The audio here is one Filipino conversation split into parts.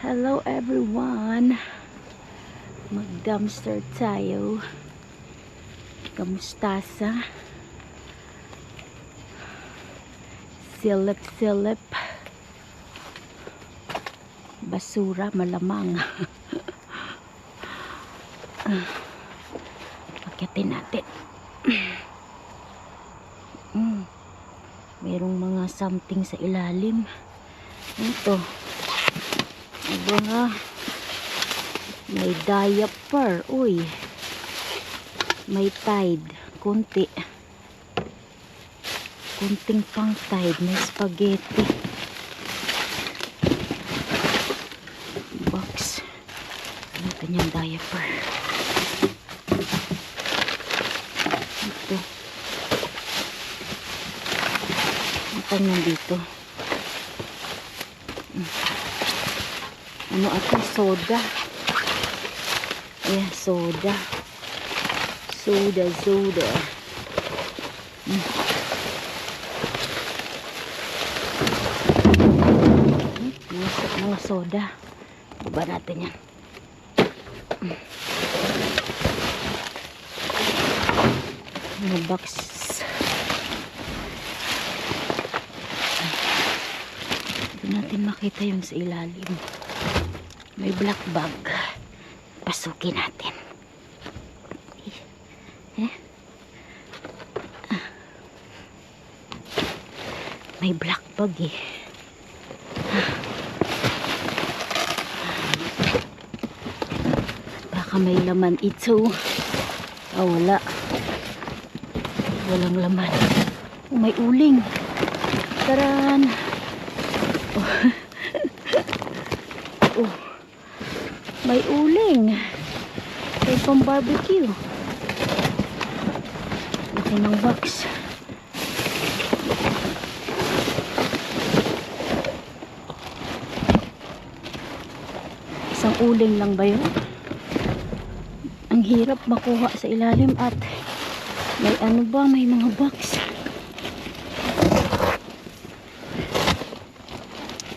Hello everyone. Mag-dumpster tayo. Kamustasa. Silip-silip. Basura malamang. Akyatin natin. Merong mga something sa ilalim. Ito. Aba nga. May diaper. Uy. May Tide. Kunti. Kunting pang Tide. May spaghetti. Box. Ito niyang diaper. Ito. Ito nandito. Ano ito? Soda. Yeah, soda. Soda. Mga soda. Baba natin yan. Mga box. Hindi natin makita yung sa ilalim. May black bag. Pasukin natin. May black bag eh. Baka may laman ito. Wala. Walang laman. May uling. Taran. May uling. May pang barbecue. Laki ng box. Isang uling lang ba yun? Ang hirap makuha sa ilalim at may ano ba? May mga box.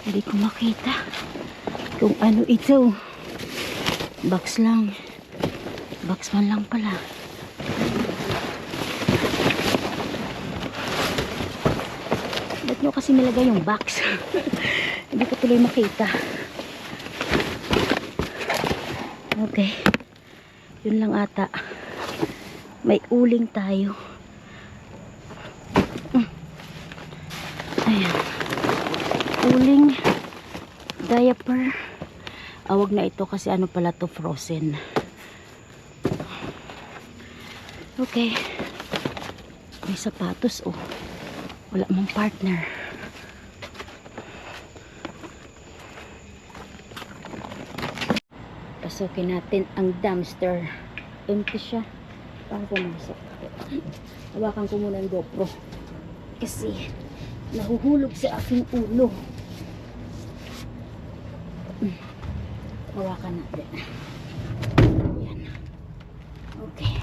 Hindi ko makita kung ano ito. Box lang. Box man lang pala. Ba't nyo kasi nilagay yung box? Hindi ko tuloy makita. Okay. Yun lang ata. May uling tayo. Ayan. Uling. Diaper. Awag na ito kasi ano pala to, frozen. Okay. May sapatos oh. Wala mong partner. Pasukin natin ang dumpster. Empty siya. Para pumasok. Hawakan ko muna ang GoPro. Kasi nahuhulog sa aking ulo. Hawakan natin. Yan. Okay.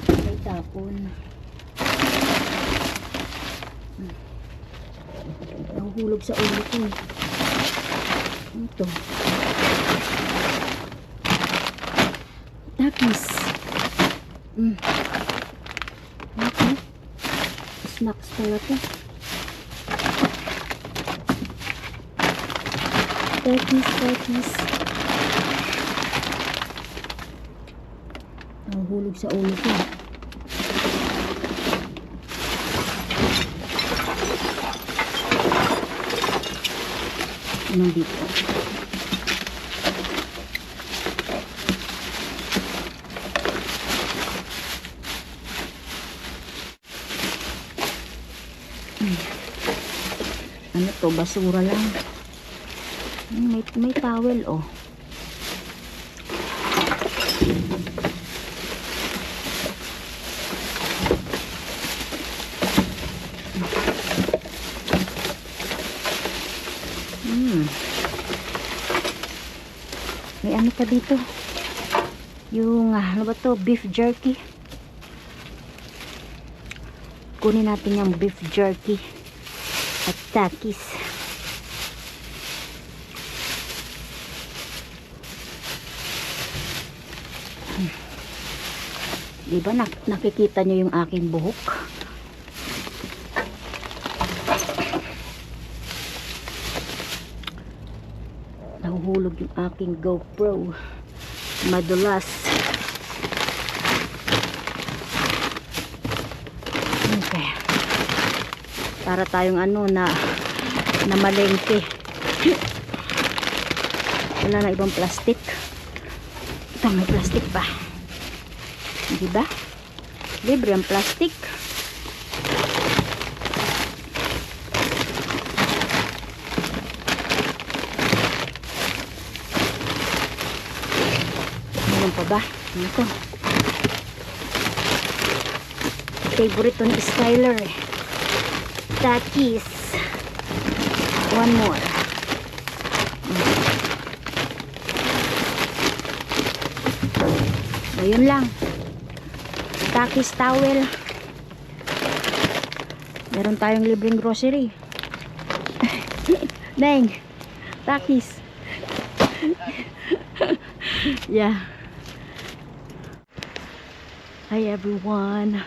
May tapon. Nahuhulog sa ulo ko. Ito. Takis. Okay. Snacks pala to. Takis. Nahuhulog sa ulo ko. Nandito. Ano to? Basura lang. May towel oh. May ano pa dito? Yung ano ba to? Beef jerky. Kunin natin yung beef jerky at takis. Diba nakikita nyo yung aking buhok? Nahuhulog yung aking GoPro. Madulas. Okay. Para tayong na malengke. Wala na ibang plastic. Ito may plastic pa. Diba? Libre ang plastic. Meron pa ba? Ano to? Favorite ni Skyler eh. Takis. One more. Ayun lang. Takis towel. Meron tayong libreng grocery. Neng. Takis. Yeah. Hi everyone.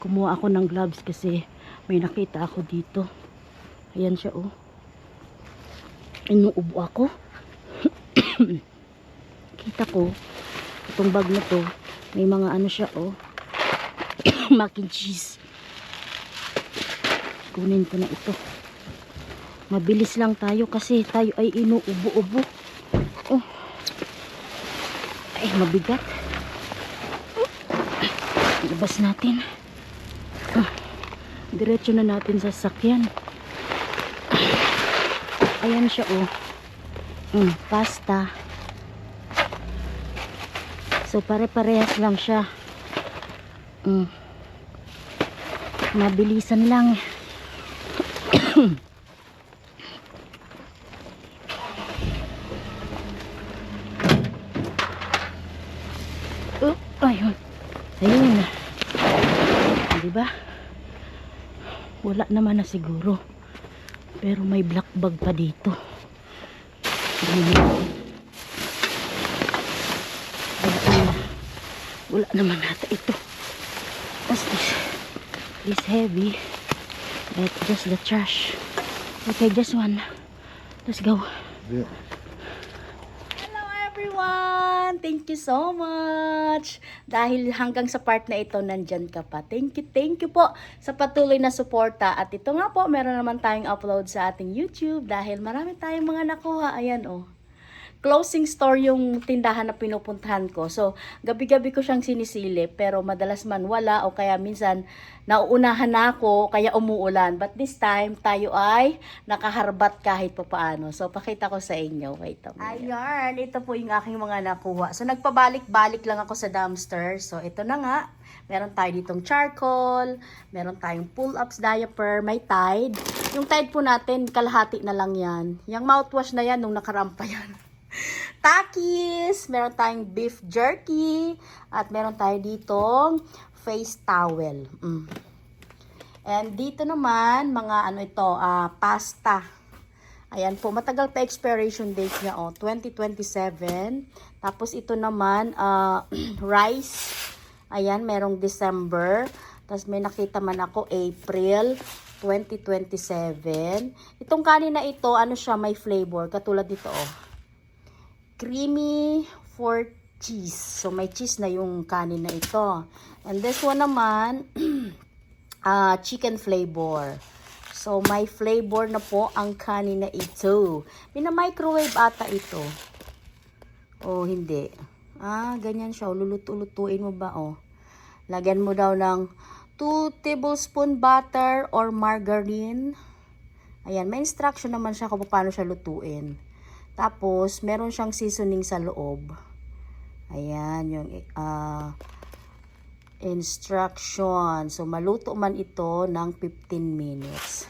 Kumuha ako ng gloves kasi may nakita ako dito. Ayan siya oh. Inuubo ako. Kita ko itong bag na to, may mga siya oh. Mac and cheese. Kunin ko na ito. Mabilis lang tayo kasi tayo ay inuubo-ubo. Oh. Ay, mabigat. Ilabas natin. Diretso na natin sa sakyan. Ayan siya oh. Pasta. So pare-parehas lang siya. Mabilisan lang. Ayun. Ayun. Diba? Wala naman na siguro. Pero may black bag pa dito. Wala naman nata ito. What's this? This heavy. But just the trash. Okay, just one. Let's go. Yeah. Hello everyone! Thank you so much! Dahil hanggang sa part na ito, nandyan ka pa. Thank you po sa patuloy na suporta. At ito nga po, meron naman tayong upload sa ating YouTube dahil marami tayong mga nakuha. Ayan oh. Closing store yung tindahan na pinupuntahan ko. So, gabi-gabi ko siyang sinisilip, pero madalas man wala o kaya minsan nauunahan na ako, kaya umuulan. But this time, tayo ay nakaharbat kahit papaano. So, pakita ko sa inyo. Wait a minute. Ayan, ito po yung aking mga nakuha. So, nagpabalik-balik lang ako sa dumpster. So, ito na nga. Meron tayo ditong charcoal, meron tayong pull-ups diaper, may Tide. Yung Tide po natin, kalahati na lang yan. Yung mouthwash na yan, nung nakarampa yan. Takis, meron tayong beef jerky, at meron tayo ditong face towel. And dito naman, mga pasta. Ayan po, matagal pa expiration date niya, 2027. Tapos ito naman, rice. Ayan, merong December. Tapos may nakita man ako, April 2027. Itong kanin na ito, may flavor. Katulad dito, creamy for cheese. So, may cheese na yung kanin na ito. And this one naman, chicken flavor. So, may flavor na po ang kanin na ito. Mina-microwave ata ito. Oh, hindi. Ganyan siya. Lulutuin mo ba, Lagyan mo daw ng 2 tablespoon butter or margarine. Ayan, may instruction naman siya kung paano siya lutuin. Tapos, meron siyang seasoning sa loob. Ayan, yung instruction. So, maluto man ito ng 15 minutes.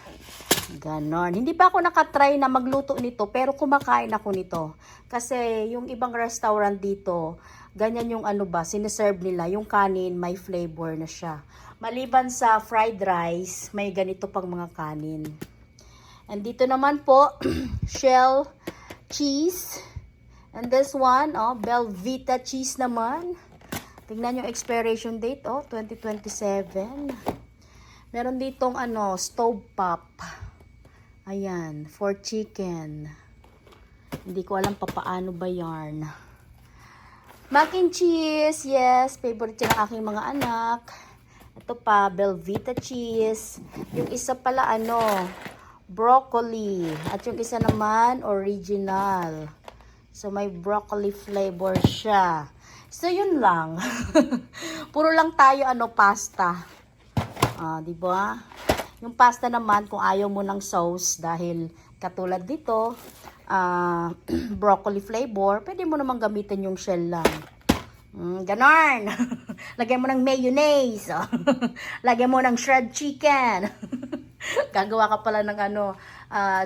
Ganon. Hindi pa ako nakatry na magluto nito, pero kumakain ako nito. Kasi, yung ibang restaurant dito, ganyan yung siniserve nila. Yung kanin, may flavor na siya. Maliban sa fried rice, may ganito pang mga kanin. And dito naman po, shell cheese. And this one, Belvita cheese naman. Tingnan yung expiration date, oh, 2027. Meron ditong stove top. Ayan, for chicken. Hindi ko alam pa paano ba yarn. Mac and cheese, yes, favorite yan ng aking mga anak. Ito pa, Belvita cheese. Yung isa pala, broccoli. At yung isa naman, original. So, may broccoli flavor siya. So, yun lang. Puro lang tayo, pasta. Di ba? Yung pasta naman, kung ayaw mo ng sauce, dahil katulad dito, broccoli flavor, pwede mo naman gamitin yung shell lang. Ganon. Lagyan mo ng mayonnaise. Lagyan mo ng shred chicken. Gagawa ka pala ng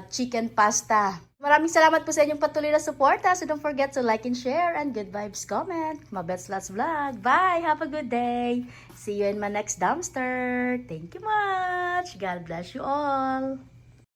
chicken pasta. Maraming salamat po sa inyong patuloy na suporta. So don't forget to like and share and good vibes comment. Mabets Lots Vlog. Bye! Have a good day. See you in my next dumpster. Thank you much. God bless you all.